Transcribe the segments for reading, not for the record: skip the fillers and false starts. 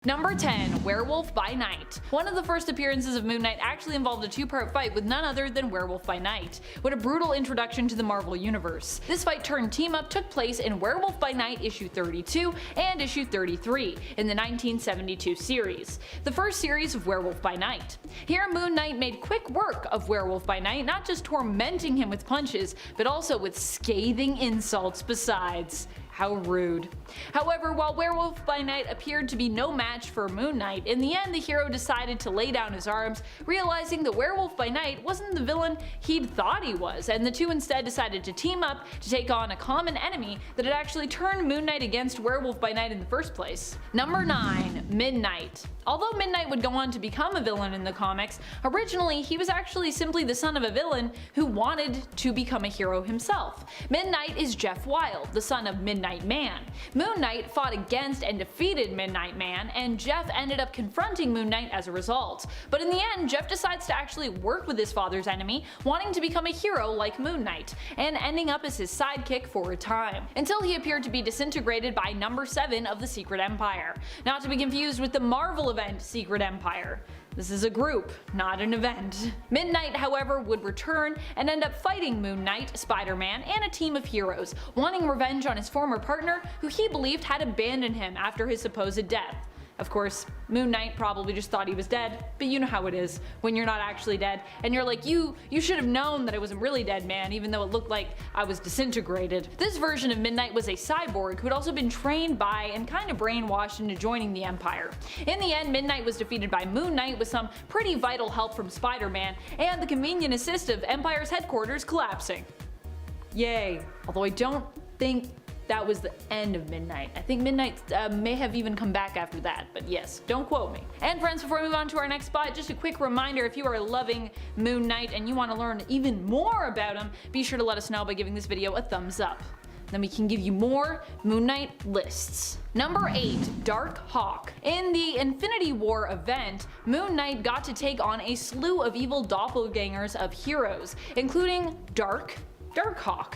Number 10. Werewolf by Night. One of the first appearances of Moon Knight actually involved a two-part fight with none other than Werewolf by Night. What a brutal introduction to the Marvel Universe. This fight turned team-up took place in Werewolf by Night issue 32 and issue 33 in the 1972 series, the first series of Werewolf by Night. Here Moon Knight made quick work of Werewolf by Night, not just tormenting him with punches, but also with scathing insults besides. How rude. However, while Werewolf by Night appeared to be no match for Moon Knight, in the end the hero decided to lay down his arms, realizing that Werewolf by Night wasn't the villain he'd thought he was, and the two instead decided to team up to take on a common enemy that had actually turned Moon Knight against Werewolf by Night in the first place. Number 9. Midnight. Although Midnight would go on to become a villain in the comics, originally he was actually simply the son of a villain who wanted to become a hero himself. Midnight is Jeff Wild, the son of Midnight Man. Moon Knight fought against and defeated Midnight Man, and Jeff ended up confronting Moon Knight as a result. But in the end, Jeff decides to actually work with his father's enemy, wanting to become a hero like Moon Knight, and ending up as his sidekick for a time, until he appeared to be disintegrated by number 7 of the Secret Empire. Not to be confused with the Marvel event Secret Empire. This is a group, not an event. Midnight, however, would return and end up fighting Moon Knight, Spider-Man, and a team of heroes, wanting revenge on his former partner who he believed had abandoned him after his supposed death. Of course, Moon Knight probably just thought he was dead, but you know how it is when you're not actually dead, and you're like, you should have known that I wasn't really dead, man, even though it looked like I was disintegrated. This version of Midnight was a cyborg who had also been trained by and kind of brainwashed into joining the Empire. In the end, Midnight was defeated by Moon Knight with some pretty vital help from Spider-Man, and the convenient assist of Empire's headquarters collapsing. Yay. Although I don't think that was the end of Midnight. I think Midnight may have even come back after that, but yes, don't quote me. And friends, before we move on to our next spot, just a quick reminder, if you are loving Moon Knight and you want to learn even more about him, be sure to let us know by giving this video a thumbs up. Then we can give you more Moon Knight lists. Number 8. DARKHAWK. In the Infinity War event, Moon Knight got to take on a slew of evil doppelgangers of heroes, including DARKHAWK.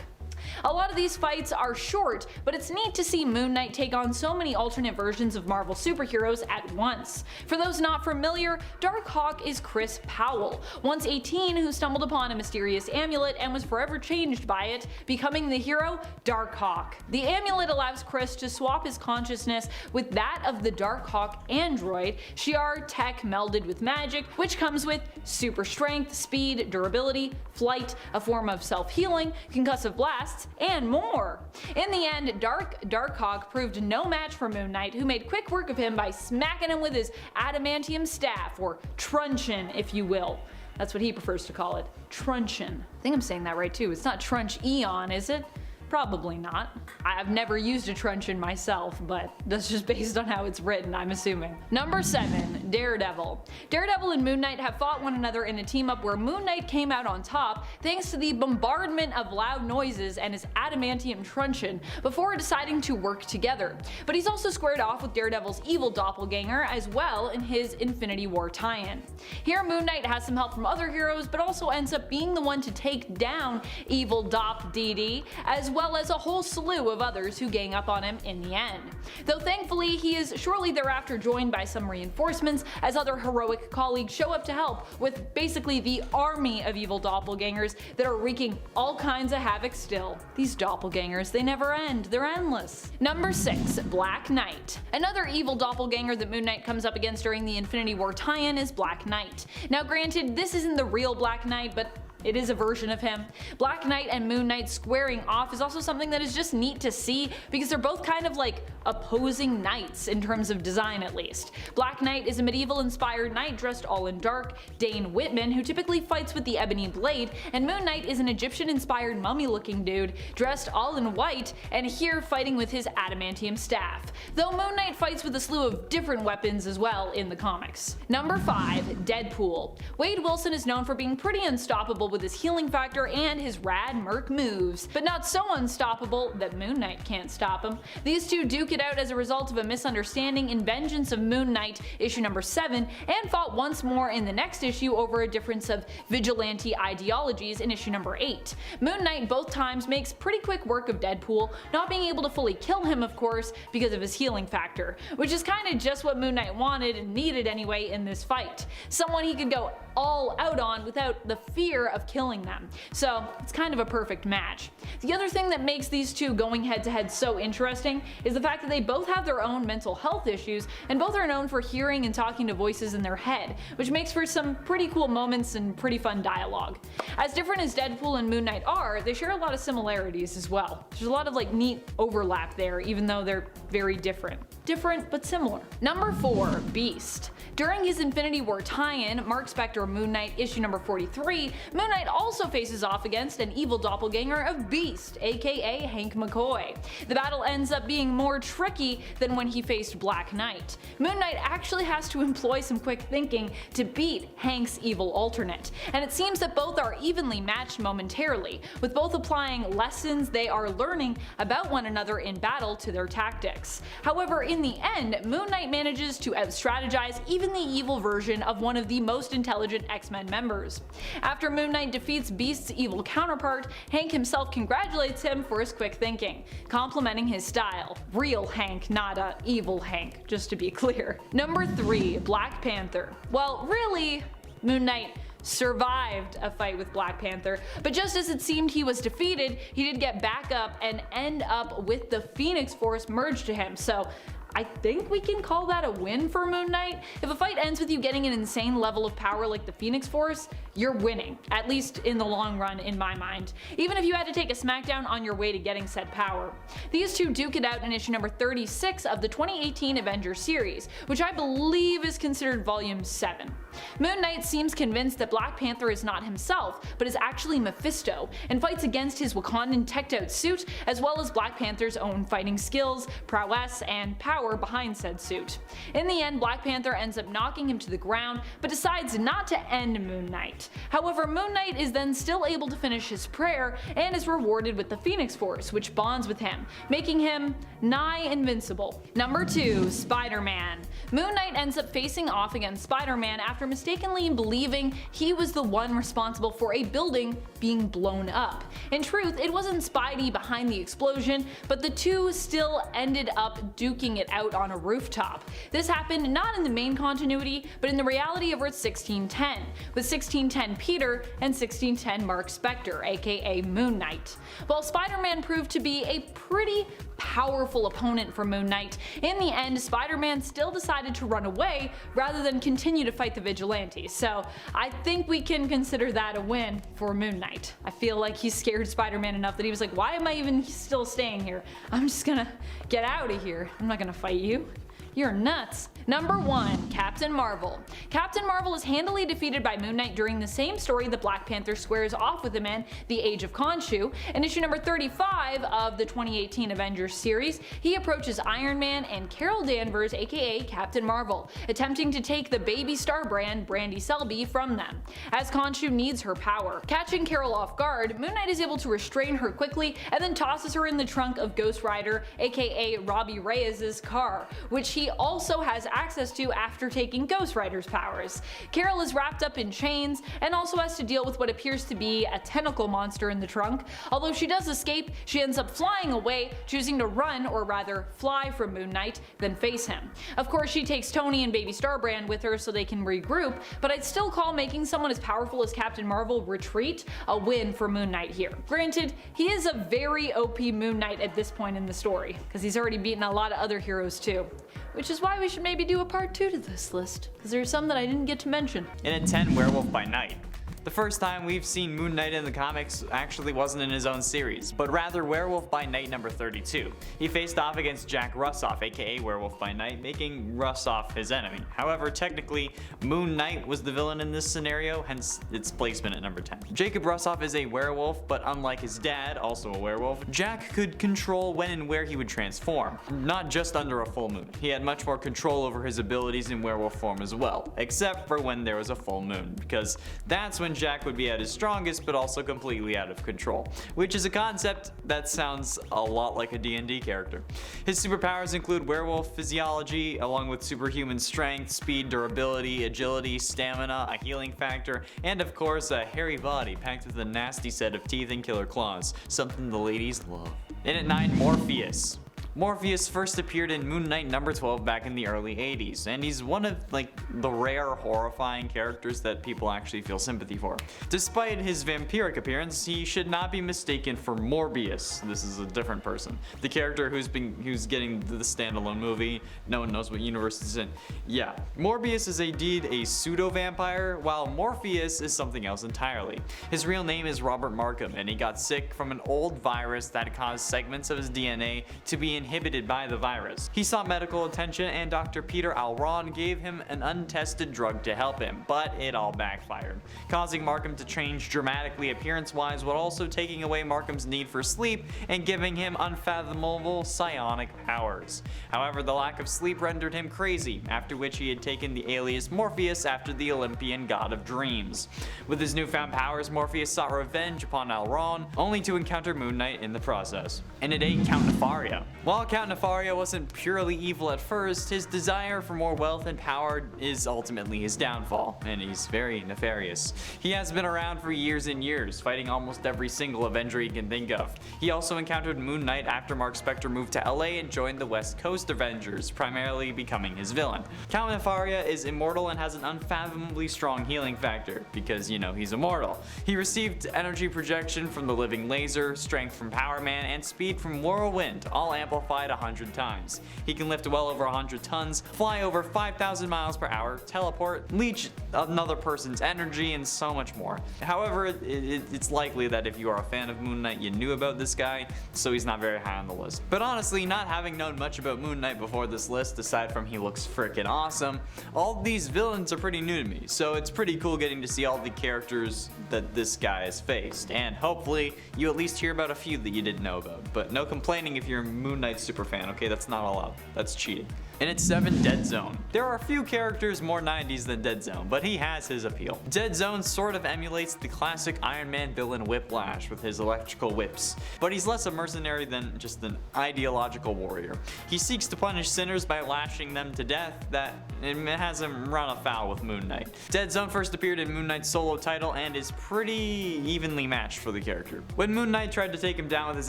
A lot of these fights are short, but it's neat to see Moon Knight take on so many alternate versions of Marvel superheroes at once. For those not familiar, DARKHAWK is Chris Powell, once a teen who stumbled upon a mysterious amulet and was forever changed by it, becoming the hero DARKHAWK. The amulet allows Chris to swap his consciousness with that of the DARKHAWK android, Shi'ar tech melded with magic, which comes with super strength, speed, durability, flight, a form of self-healing, concussive blasts, and more. In the end, DARKHAWK proved no match for Moon Knight, who made quick work of him by smacking him with his adamantium staff, or truncheon if you will. That's what he prefers to call it, truncheon. I think I'm saying that right too. It's not trunch eon, is it? Probably not. I've never used a truncheon myself, but that's just based on how it's written, I'm assuming. Number 7. Daredevil. Daredevil and Moon Knight have fought one another in a team-up where Moon Knight came out on top thanks to the bombardment of loud noises and his adamantium truncheon before deciding to work together. But he's also squared off with Daredevil's evil doppelganger as well in his Infinity War tie-in. Here Moon Knight has some help from other heroes, but also ends up being the one to take down evil Dop DD, as well as a whole slew of others who gang up on him in the end. Though thankfully he is shortly thereafter joined by some reinforcements as other heroic colleagues show up to help with basically the army of evil doppelgangers that are wreaking all kinds of havoc still. These doppelgangers, they never end, they're endless. Number 6. Black Knight. Another evil doppelganger that Moon Knight comes up against during the Infinity War tie-in is Black Knight. Now granted, this isn't the real Black Knight, but it is a version of him. Black Knight and Moon Knight squaring off is also something that is just neat to see because they're both kind of like opposing knights in terms of design at least. Black Knight is a medieval inspired knight dressed all in dark, Dane Whitman, who typically fights with the ebony blade, and Moon Knight is an Egyptian inspired mummy looking dude dressed all in white and here fighting with his adamantium staff, though Moon Knight fights with a slew of different weapons as well in the comics. Number 5. Deadpool. Wade Wilson is known for being pretty unstoppable with his healing factor and his rad merc moves, but not so unstoppable that Moon Knight can't stop him. These two duke it out as a result of a misunderstanding in Vengeance of Moon Knight issue number 7, and fought once more in the next issue over a difference of vigilante ideologies in issue number 8. Moon Knight both times makes pretty quick work of Deadpool, not being able to fully kill him of course because of his healing factor, which is kinda just what Moon Knight wanted and needed anyway in this fight. Someone he could go all out on without the fear of killing them. So it's kind of a perfect match. The other thing that makes these two going head to head so interesting is the fact that they both have their own mental health issues and both are known for hearing and talking to voices in their head, which makes for some pretty cool moments and pretty fun dialogue. As different as Deadpool and Moon Knight are, they share a lot of similarities as well. There's a lot of neat overlap there, even though they're very different. Different but similar. Number 4, Beast. During his Infinity War tie-in, Mark Spectre Moon Knight issue number 43, Moon Knight also faces off against an evil doppelganger of Beast, aka Hank McCoy. The battle ends up being more tricky than when he faced Black Knight. Moon Knight actually has to employ some quick thinking to beat Hank's evil alternate, and it seems that both are evenly matched momentarily, with both applying lessons they are learning about one another in battle to their tactics. However, in the end, Moon Knight manages to out-strategize even the evil version of one of the most intelligent X-Men members. After Moon Knight defeats Beast's evil counterpart, Hank himself congratulates him for his quick thinking, complimenting his style. Real Hank, not a evil Hank, just to be clear. Number 3, Black Panther. Well, really, Moon Knight survived a fight with Black Panther, but just as it seemed he was defeated, he did get back up and end up with the Phoenix Force merged to him, so I think we can call that a win for Moon Knight. If a fight ends with you getting an insane level of power like the Phoenix Force, you're winning, at least in the long run in my mind, even if you had to take a smackdown on your way to getting said power. These two duke it out in issue number 36 of the 2018 Avengers series, which I believe is considered volume 7. Moon Knight seems convinced that Black Panther is not himself, but is actually Mephisto, and fights against his Wakandan teched-out suit, as well as Black Panther's own fighting skills, prowess, and power behind said suit. In the end, Black Panther ends up knocking him to the ground, but decides not to end Moon Knight. However, Moon Knight is then still able to finish his prayer and is rewarded with the Phoenix Force, which bonds with him, making him nigh invincible. Number 2, Spider-Man. Moon Knight ends up facing off against Spider-Man after mistakenly believing he was the one responsible for a building being blown up. In truth, it wasn't Spidey behind the explosion, but the two still ended up duking it out on a rooftop. This happened not in the main continuity, but in the reality of Earth 1610, with 1610 Peter and 1610 Mark Spectre, aka Moon Knight. While Spider-Man proved to be a pretty powerful opponent for Moon Knight, in the end Spider-Man still decided to run away rather than continue to fight the vigilantes, so I think we can consider that a win for Moon Knight. I feel like he scared Spider-Man enough that he was like, why am I even still staying here? I'm just gonna get out of here. I'm not gonna fight you. You're nuts. Number 1, Captain Marvel. Captain Marvel is handily defeated by Moon Knight during the same story that Black Panther squares off with him in The Age of Khonshu. In issue number 35 of the 2018 Avengers series, he approaches Iron Man and Carol Danvers, aka Captain Marvel, attempting to take the baby star brand Brandy Selby from them, as Khonshu needs her power. Catching Carol off guard, Moon Knight is able to restrain her quickly and then tosses her in the trunk of Ghost Rider, aka Robbie Reyes' car, which he also has access to after taking Ghost Rider's powers. Carol is wrapped up in chains and also has to deal with what appears to be a tentacle monster in the trunk. Although she does escape, she ends up flying away, choosing to run, or rather fly, from Moon Knight, then face him. Of course, she takes Tony and Baby Starbrand with her so they can regroup, but I'd still call making someone as powerful as Captain Marvel retreat a win for Moon Knight here. Granted, he is a very OP Moon Knight at this point in the story, because he's already beaten a lot of other heroes too. Which is why we should maybe do a part 2 to this list, because there's some that I didn't get to mention. In a 10, Werewolf by Night. The first time we've seen Moon Knight in the comics actually wasn't in his own series, but rather Werewolf by Night number 32. He faced off against Jack Russoff, aka Werewolf by Night, making Russoff his enemy. However, technically, Moon Knight was the villain in this scenario, hence its placement at number 10. Jacob Russoff is a werewolf, but unlike his dad, also a werewolf, Jack could control when and where he would transform, not just under a full moon. He had much more control over his abilities in werewolf form as well, except for when there was a full moon, because that's when when Jack would be at his strongest but also completely out of control, which is a concept that sounds a lot like a D&D character. His superpowers include werewolf physiology, along with superhuman strength, speed, durability, agility, stamina, a healing factor, and of course a hairy body packed with a nasty set of teeth and killer claws, something the ladies love. And at 9, Morpheus. Morpheus first appeared in Moon Knight number 12 back in the early 80s, and he's one of the rare horrifying characters that people actually feel sympathy for. Despite his vampiric appearance, he should not be mistaken for Morbius. This is a different person. The character who's getting the standalone movie, no one knows what universe it's in. Yeah, Morbius is indeed a pseudo-vampire, while Morpheus is something else entirely. His real name is Robert Markham, and he got sick from an old virus that caused segments of his DNA to be inhibited by the virus. He sought medical attention, and Dr. Peter Alron gave him an untested drug to help him, but it all backfired, causing Markham to change dramatically appearance-wise while also taking away Markham's need for sleep and giving him unfathomable psionic powers. However, the lack of sleep rendered him crazy, after which he had taken the alias Morpheus after the Olympian god of dreams. With his newfound powers, Morpheus sought revenge upon Alron, only to encounter Moon Knight in the process. And at 8, Count Nefaria. While Count Nefaria wasn't purely evil at first, his desire for more wealth and power is ultimately his downfall, and he's very nefarious. He has been around for years and years, fighting almost every single Avenger he can think of. He also encountered Moon Knight after Mark Spector moved to LA and joined the West Coast Avengers, primarily becoming his villain. Count Nefaria is immortal and has an unfathomably strong healing factor, because, you know, he's immortal. He received energy projection from the living laser, strength from Power Man, and speed from Whirlwind, all amplified 100 times. He can lift well over 100 tons, fly over 5,000 miles per hour, teleport, leech another person's energy, and so much more. However, it's likely that if you are a fan of Moon Knight, you knew about this guy, so he's not very high on the list. But honestly, not having known much about Moon Knight before this list, aside from he looks freaking awesome, all these villains are pretty new to me, so it's pretty cool getting to see all the characters that this guy has faced, and hopefully you at least hear about a few that you didn't know about. But no complaining if you're a Moon Knight super fan, okay? That's not allowed. That's cheating. And at 7, Deadzone. There are a few characters more 90s than Deadzone, but he has his appeal. Deadzone sort of emulates the classic Iron Man villain Whiplash with his electrical whips, but he's less a mercenary than just an ideological warrior. He seeks to punish sinners by lashing them to death, that has him run afoul with Moon Knight. Deadzone first appeared in Moon Knight's solo title and is pretty evenly matched for the character. When Moon Knight tried to take him down with his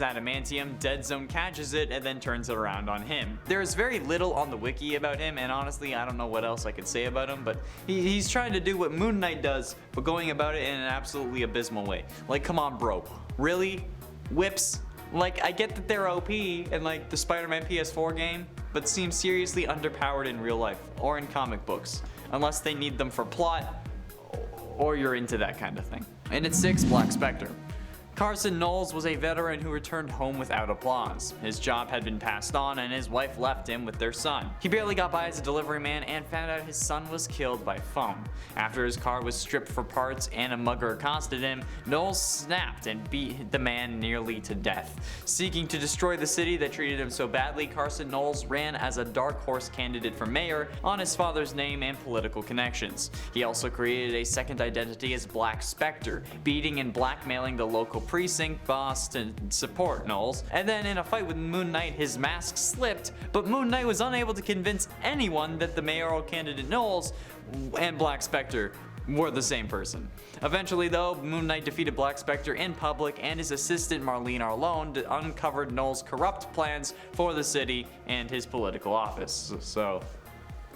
adamantium, Deadzone catches it and then turns it around on him. There is very little on the wiki about him, and honestly I don't know what else I could say about him, but he's trying to do what Moon Knight does, but going about it in an absolutely abysmal way. Like, come on bro, really? Whips? Like, I get that they're OP in like the Spider-Man PS4 game, but seem seriously underpowered in real life or in comic books, unless they need them for plot or you're into that kind of thing. And at 6, Black Spectre. Carson Knowles was a veteran who returned home without applause. His job had been passed on and his wife left him with their son. He barely got by as a delivery man and found out his son was killed by phone. After his car was stripped for parts and a mugger accosted him, Knowles snapped and beat the man nearly to death. Seeking to destroy the city that treated him so badly, Carson Knowles ran as a dark horse candidate for mayor on his father's name and political connections. He also created a second identity as Black Spectre, beating and blackmailing the local precinct boss to support Knowles, and then in a fight with Moon Knight his mask slipped, but Moon Knight was unable to convince anyone that the mayoral candidate Knowles and Black Spectre were the same person. Eventually though, Moon Knight defeated Black Spectre in public, and his assistant Marlene Arlone uncovered Knowles' corrupt plans for the city and his political office. So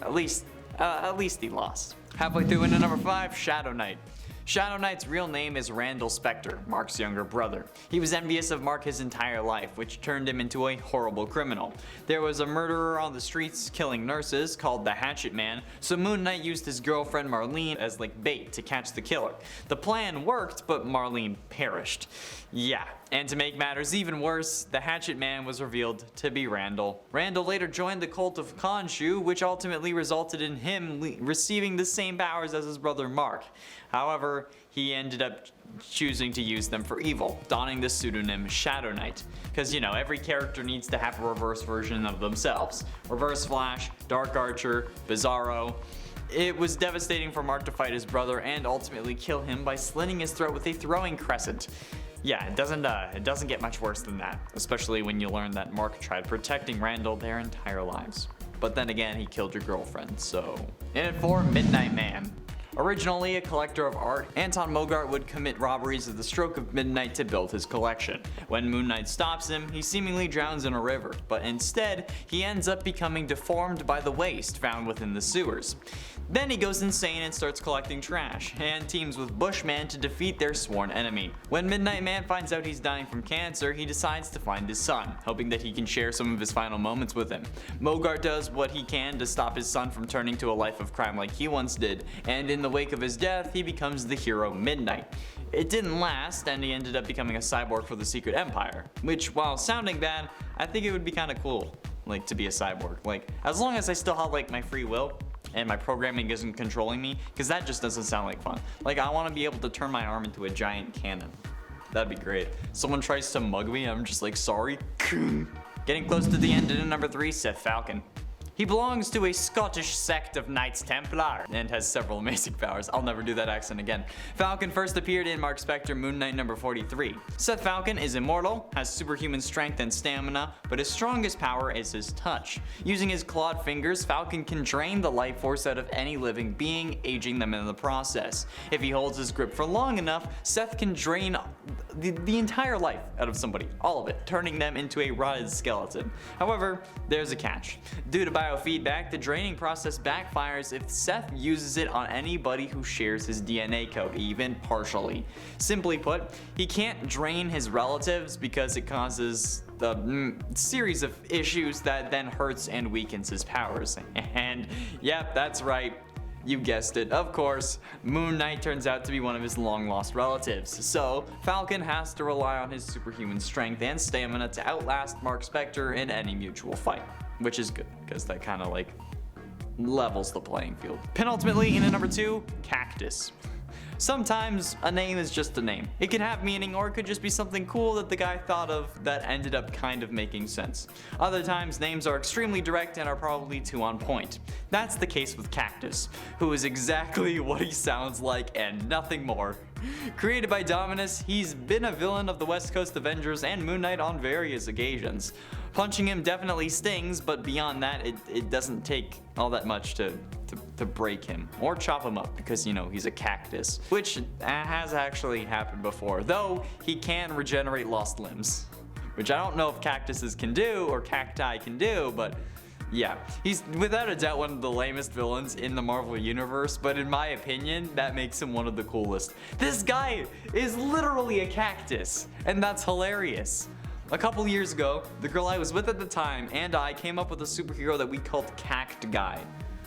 at least he lost. Halfway through into number 5, Shadow Knight. Shadow Knight's real name is Randall Spectre, Mark's younger brother. He was envious of Mark his entire life, which turned him into a horrible criminal. There was a murderer on the streets killing nurses called the HATCHET-MAN, so Moon Knight used his girlfriend Marlene as like bait to catch the killer. The plan worked, but Marlene perished. Yeah, and to make matters even worse, the HATCHET-MAN was revealed to be Randall. Randall later joined the cult of Khonshu, which ultimately resulted in him receiving the same powers as his brother Mark. However, he ended up choosing to use them for evil, donning the pseudonym Shadow Knight. Because, you know, every character needs to have a reverse version of themselves. Reverse Flash, Dark Archer, Bizarro. It was devastating for Mark to fight his brother and ultimately kill him by slitting his throat with a throwing crescent. Yeah, it doesn't get much worse than that, especially when you learn that Mark tried protecting Randall their entire lives. But then again, he killed your girlfriend, so. In at 4, Midnight Man. Originally a collector of art, Anton Mogart would commit robberies at the stroke of midnight to build his collection. When Moon Knight stops him, he seemingly drowns in a river, but instead, he ends up becoming deformed by the waste found within the sewers. Then he goes insane and starts collecting trash, and teams with Bushman to defeat their sworn enemy. When Midnight Man finds out he's dying from cancer, he decides to find his son, hoping that he can share some of his final moments with him. Mogart does what he can to stop his son from turning to a life of crime like he once did, and in the wake of his death, he becomes the hero Midnight. It didn't last, and he ended up becoming a cyborg for the Secret Empire, which, while sounding bad, I think it would be kind of cool, like, to be a cyborg. Like, as long as I still have, like, my free will, and my programming isn't controlling me, because that just doesn't sound like fun. Like, I want to be able to turn my arm into a giant cannon. That'd be great. Someone tries to mug me, I'm just like, sorry. Getting close to the end in number 3, Seth Falcon. He belongs to a Scottish sect of Knights Templar and has several amazing powers. I'll never do that accent again. Falcon first appeared in Mark Spectre Moon Knight number 43. Seth Falcon is immortal, has superhuman strength and stamina, but his strongest power is his touch. Using his clawed fingers, Falcon can drain the life force out of any living being, aging them in the process. If he holds his grip for long enough, Seth can drain the entire life out of somebody, all of it, turning them into a rotted skeleton. However, there's a catch. Due to biofeedback, the draining process backfires if Seth uses it on anybody who shares his DNA code, even partially. Simply put, he can't drain his relatives because it causes a series of issues that then hurts and weakens his powers. And yep, that's right. You guessed it, of course, Moon Knight turns out to be one of his long-lost relatives, so Falcon has to rely on his superhuman strength and stamina to outlast Mark Spectre in any mutual fight, which is good, because that kind of like levels the playing field. Penultimately, in at number 2, Cactus. Sometimes a name is just a name. It can have meaning, or it could just be something cool that the guy thought of that ended up kind of making sense. Other times, names are extremely direct and are probably too on point. That's the case with Cactus, who is exactly what he sounds like and nothing more. Created by Dominus, he's been a villain of the West Coast Avengers and Moon Knight on various occasions. Punching him definitely stings, but beyond that, it doesn't take all that much to break him or chop him up, because, you know, he's a cactus, which has actually happened before, though he can regenerate lost limbs, which I don't know if cactuses can do or cacti can do, but yeah, he's without a doubt one of the lamest villains in the Marvel Universe, but in my opinion, that makes him one of the coolest. This guy is literally a cactus, and that's hilarious. A couple years ago, the girl I was with at the time and I came up with a superhero that we called Cact Guy,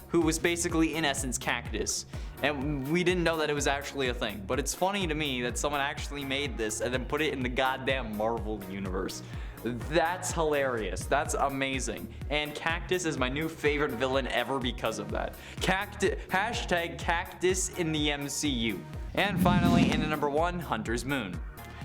who was basically in essence Cactus, and we didn't know that it was actually a thing. But it's funny to me that someone actually made this and then put it in the goddamn Marvel Universe. That's hilarious. That's amazing. And Cactus is my new favorite villain ever because of that. Hashtag Cactus in the MCU. And finally, in at number 1, Hunter's Moon.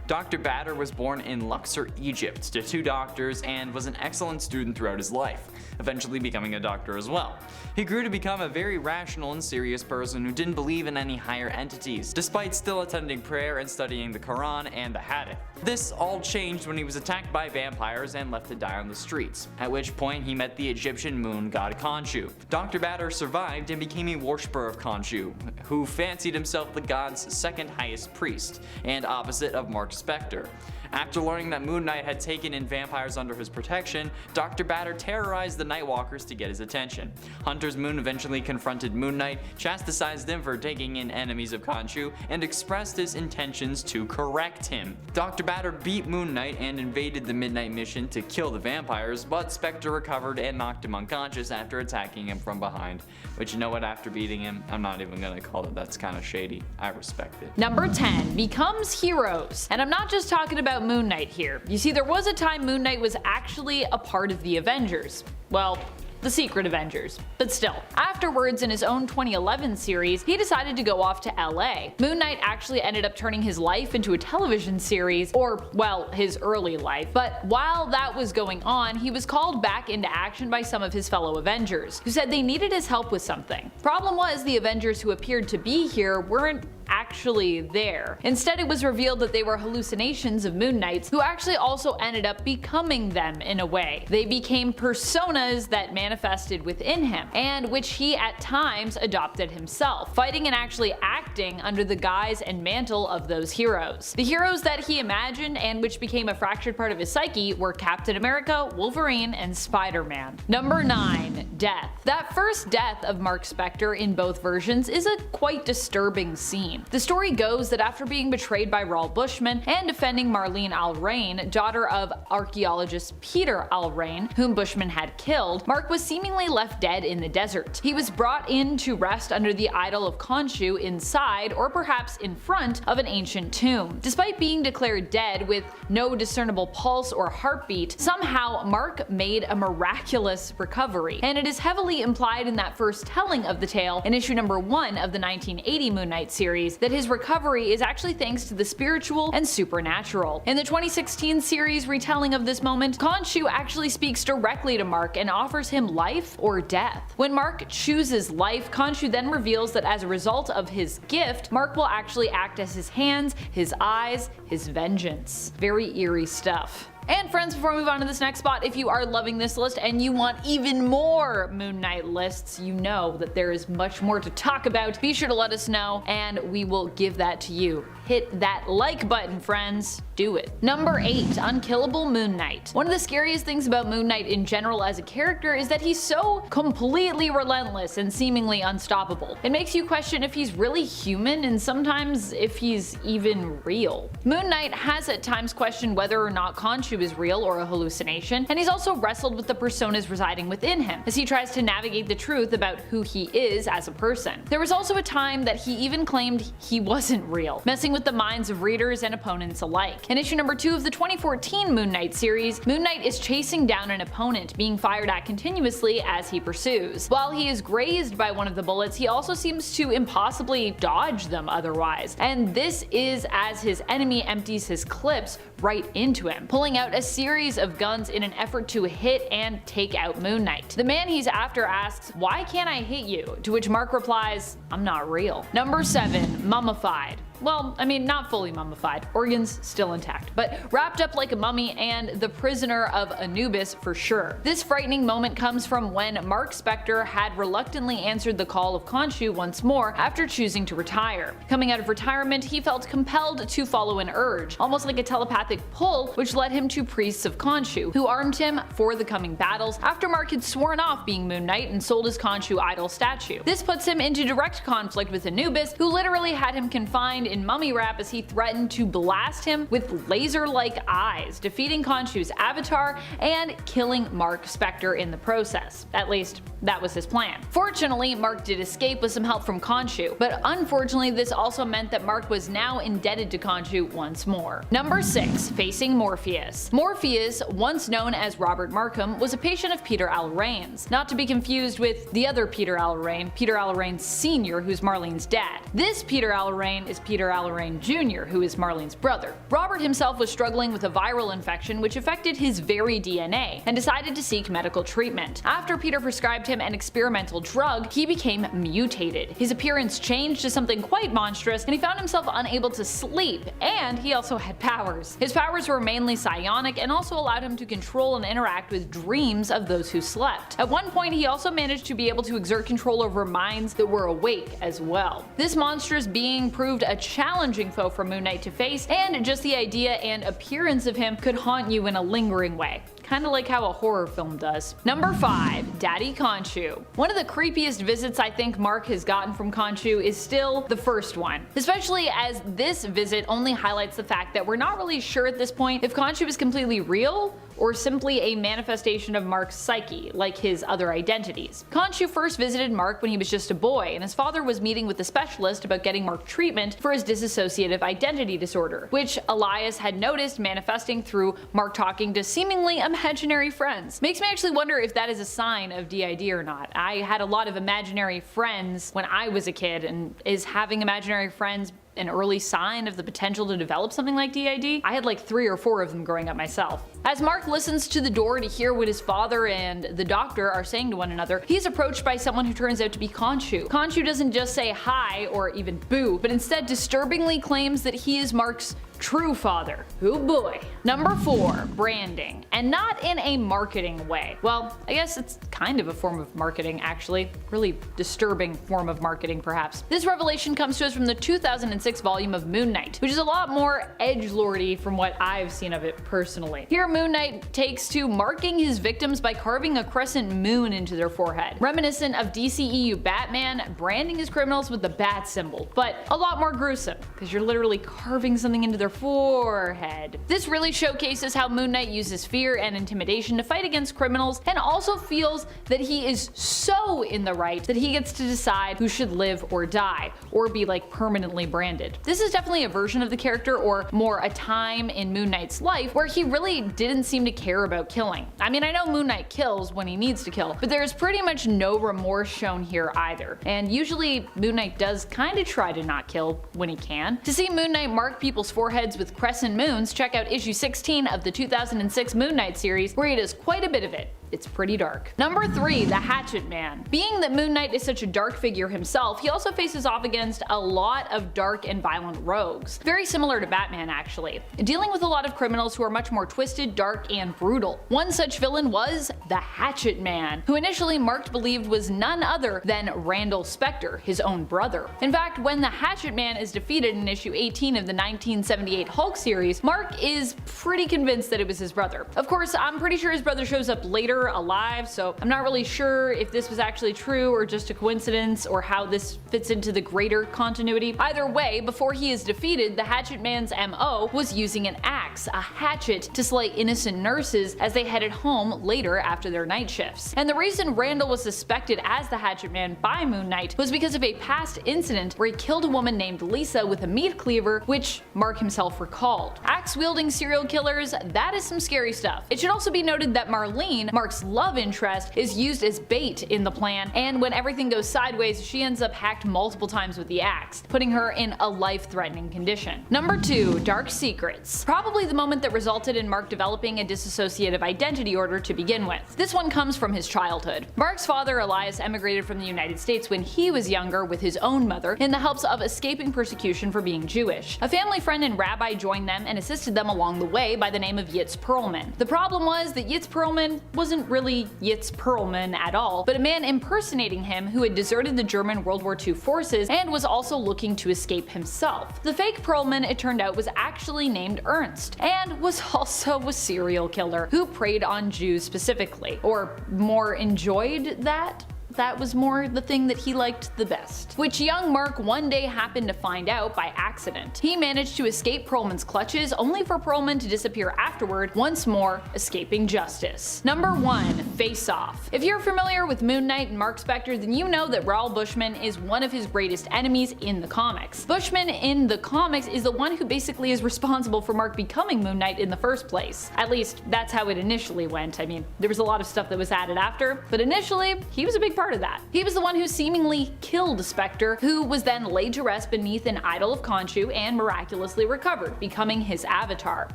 Dr. Batter was born in Luxor, Egypt, to 2 doctors and was an excellent student throughout his life, eventually becoming a doctor as well. He grew to become a very rational and serious person who didn't believe in any higher entities, despite still attending prayer and studying the Quran and the Hadith. This all changed when he was attacked by vampires and left to die on the streets, at which point he met the Egyptian moon god Khonshu. Dr. Batter survived and became a worshipper of Khonshu, who fancied himself the god's second highest priest, and opposite of Mark Spectre. After learning that Moon Knight had taken in vampires under his protection, Dr. Batter terrorized the Nightwalkers to get his attention. Hunter's Moon eventually confronted Moon Knight, chastised him for taking in enemies of Khonshu, and expressed his intentions to correct him. Dr. Batter beat Moon Knight and invaded the Midnight Mission to kill the vampires, but Spectre recovered and knocked him unconscious after attacking him from behind. Which, you know what, after beating him, I'm not even gonna call it. That's kind of shady. I respect it. Number 10 becomes heroes. And I'm not just talking about Moon Knight here. You see, there was a time Moon Knight was actually a part of the Avengers. Well, the Secret Avengers. But still, afterwards in his own 2011 series, he decided to go off to LA. Moon Knight actually ended up turning his life into a television series, or well, his early life. But while that was going on, he was called back into action by some of his fellow Avengers, who said they needed his help with something. Problem was, the Avengers who appeared to be here weren't actually there. Instead, it was revealed that they were hallucinations of Moon Knights, who actually also ended up becoming them in a way. They became personas that manifested within him, and which he at times adopted himself, fighting and actually acting under the guise and mantle of those heroes. The heroes that he imagined and which became a fractured part of his psyche were Captain America, Wolverine, and Spider-Man. Number 9. Death. That first death of Mark Spector in both versions is a quite disturbing scene. The story goes that after being betrayed by Raul Bushman and defending Marlene Alraine, daughter of archaeologist Peter Alraine, whom Bushman had killed, Mark was seemingly left dead in the desert. He was brought in to rest under the idol of Khonshu inside, or perhaps in front, of an ancient tomb. Despite being declared dead with no discernible pulse or heartbeat, somehow Mark made a miraculous recovery, and it is heavily implied in that first telling of the tale in issue number 1 of the 1980 Moon Knight series that his recovery is actually thanks to the spiritual and supernatural. In the 2016 series retelling of this moment, Khonshu actually speaks directly to Mark and offers him life or death. When Mark chooses life, Khonshu then reveals that as a result of his gift, Mark will actually act as his hands, his eyes, his vengeance. Very eerie stuff. And friends, before we move on to this next spot, if you are loving this list and you want even more Moon Knight lists, you know that there is much more to talk about. Be sure to let us know and we will give that to you. Hit that like button, friends. Do it. Number 8. Unkillable Moon Knight. One of the scariest things about Moon Knight in general as a character is that he's so completely relentless and seemingly unstoppable. It makes you question if he's really human and sometimes if he's even real. Moon Knight has at times questioned whether or not Khonshu is real or a hallucination, and he's also wrestled with the personas residing within him as he tries to navigate the truth about who he is as a person. There was also a time that he even claimed he wasn't real, messing with the minds of readers and opponents alike. In issue number 2 of the 2014 Moon Knight series, Moon Knight is chasing down an opponent, being fired at continuously as he pursues. While he is grazed by one of the bullets, he also seems to impossibly dodge them otherwise, and this is as his enemy empties his clips right into him, pulling out a series of guns in an effort to hit and take out Moon Knight. The man he's after asks, "Why can't I hit you?" To which Mark replies, "I'm not real." Number 7. Mummified. Well, I mean, not fully mummified, organs still intact, but wrapped up like a mummy and the prisoner of Anubis for sure. This frightening moment comes from when Mark Spector had reluctantly answered the call of Khonshu once more after choosing to retire. Coming out of retirement, he felt compelled to follow an urge, almost like a telepathic pull, which led him to priests of Khonshu, who armed him for the coming battles after Mark had sworn off being Moon Knight and sold his Khonshu idol statue. This puts him into direct conflict with Anubis, who literally had him confined in mummy wrap as he threatened to blast him with laser-like eyes, defeating Khonshu's avatar and killing Mark Spector in the process. At least, that was his plan. Fortunately, Mark did escape with some help from Khonshu, but unfortunately this also meant that Mark was now indebted to Khonshu once more. Number 6. Facing Morpheus. Morpheus, once known as Robert Markham, was a patient of Peter Alraine's, not to be confused with the other Peter Alraine Sr., who's Marlene's dad. This Peter Alraine is Peter Alraine Jr., who is Marlene's brother. Robert himself was struggling with a viral infection which affected his very DNA, and decided to seek medical treatment. After Peter prescribed him an experimental drug, he became mutated. His appearance changed to something quite monstrous, and he found himself unable to sleep, and he also had powers. His powers were mainly psionic and also allowed him to control and interact with dreams of those who slept. At one point, he also managed to be able to exert control over minds that were awake as well. This monstrous being proved a challenging foe for Moon Knight to face, and just the idea and appearance of him could haunt you in a lingering way. Kinda like how a horror film does. Number 5. Daddy Khonshu. One of the creepiest visits I think Mark has gotten from Khonshu is still the first one, especially as this visit only highlights the fact that we're not really sure at this point if Khonshu is completely real or simply a manifestation of Mark's psyche, like his other identities. Khonshu first visited Mark when he was just a boy, and his father was meeting with a specialist about getting Mark treatment for his dissociative identity disorder, which Elias had noticed manifesting through Mark talking to seemingly imaginary friends. Makes me actually wonder if that is a sign of DID or not. I had a lot of imaginary friends when I was a kid, and is having imaginary friends an early sign of the potential to develop something like DID? I had like 3 or 4 of them growing up myself. As Mark listens to the door to hear what his father and the doctor are saying to one another, he's approached by someone who turns out to be Khonshu. Khonshu doesn't just say hi or even boo, but instead disturbingly claims that he is Mark's true father. Oh boy. Number 4, branding. And not in a marketing way. Well, I guess it's kind of a form of marketing actually. Really disturbing form of marketing perhaps. This revelation comes to us from the 2006 volume of Moon Knight, which is a lot more edgelordy from what I've seen of it personally. Here Moon Knight takes to marking his victims by carving a crescent moon into their forehead. Reminiscent of DCEU Batman branding his criminals with the bat symbol, but a lot more gruesome, because you're literally carving something into their forehead. This really showcases how Moon Knight uses fear and intimidation to fight against criminals, and also feels that he is so in the right that he gets to decide who should live or die, or be like permanently branded. This is definitely a version of the character, or more a time in Moon Knight's life, where he really didn't seem to care about killing. I mean, I know Moon Knight kills when he needs to kill, but there's pretty much no remorse shown here either. And usually Moon Knight does kinda try to not kill when he can. To see Moon Knight mark people's foreheads with crescent moons, check out issue 16 of the 2006 Moon Knight series, where he does quite a bit of it. It's pretty dark. Number 3, the HATCHET-MAN. Being that Moon Knight is such a dark figure himself, he also faces off against a lot of dark and violent rogues. Very similar to Batman actually, dealing with a lot of criminals who are much more twisted, dark, and brutal. One such villain was the HATCHET-MAN, who initially Mark believed was none other than Randall Spectre, his own brother. In fact, when the HATCHET-MAN is defeated in issue 18 of the 1978 Hulk series, Mark is pretty convinced that it was his brother. Of course, I'm pretty sure his brother shows up later alive, so I'm not really sure if this was actually true or just a coincidence, or how this fits into the greater continuity. Either way, before he is defeated, the HATCHET-MAN's MO was using an axe, a hatchet, to slay innocent nurses as they headed home later after their night shifts. And the reason Randall was suspected as the HATCHET-MAN by Moon Knight was because of a past incident where he killed a woman named Lisa with a meat cleaver, which Mark himself recalled. Axe-wielding serial killers, that is some scary stuff. It should also be noted that Marlene, Mark's love interest, is used as bait in the plan, and when everything goes sideways, she ends up hacked multiple times with the axe, putting her in a life-threatening condition. Number 2, dark secrets. Probably the moment that resulted in Mark developing a dissociative identity order to begin with. This one comes from his childhood. Mark's father, Elias, emigrated from the United States when he was younger with his own mother in the hopes of escaping persecution for being Jewish. A family friend and rabbi joined them and assisted them along the way by the name of Yitz Perlman. The problem was that Yitz Perlman wasn't really Yitz Perlman at all, but a man impersonating him who had deserted the German World War II forces and was also looking to escape himself. The fake Perlman, it turned out, was actually named Ernst, and was also a serial killer who preyed on Jews specifically, or more enjoyed that. That was more the thing that he liked the best. Which young Mark one day happened to find out by accident. He managed to escape Perlman's clutches, only for Perlman to disappear afterward, once more escaping justice. Number 1, Face Off. If you're familiar with Moon Knight and Mark Spectre, then you know that Raoul Bushman is one of his greatest enemies in the comics. Bushman in the comics is the one who basically is responsible for Mark becoming Moon Knight in the first place. At least, that's how it initially went. I mean, there was a lot of stuff that was added after, but initially, he was a big part of that. He was the one who seemingly killed Spectre, who was then laid to rest beneath an idol of Khonshu and miraculously recovered, becoming his avatar.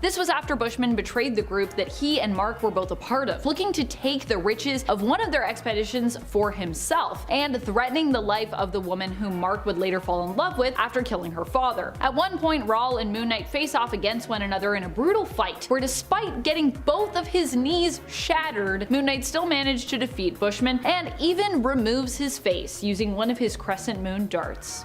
This was after Bushman betrayed the group that he and Mark were both a part of, looking to take the riches of one of their expeditions for himself, and threatening the life of the woman whom Mark would later fall in love with after killing her father. At one point, Raoul and Moon Knight face off against one another in a brutal fight, where despite getting both of his knees shattered, Moon Knight still managed to defeat Bushman, and even removes his face using one of his crescent moon darts.